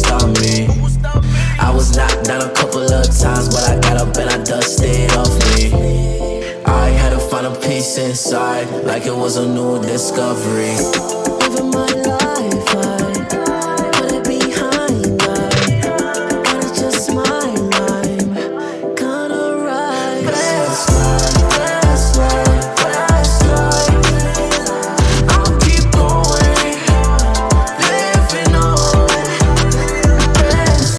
stop me? I was knocked down a couple of times, but I got up and I dusted off me. I had to find a peace inside, like it was a new discovery.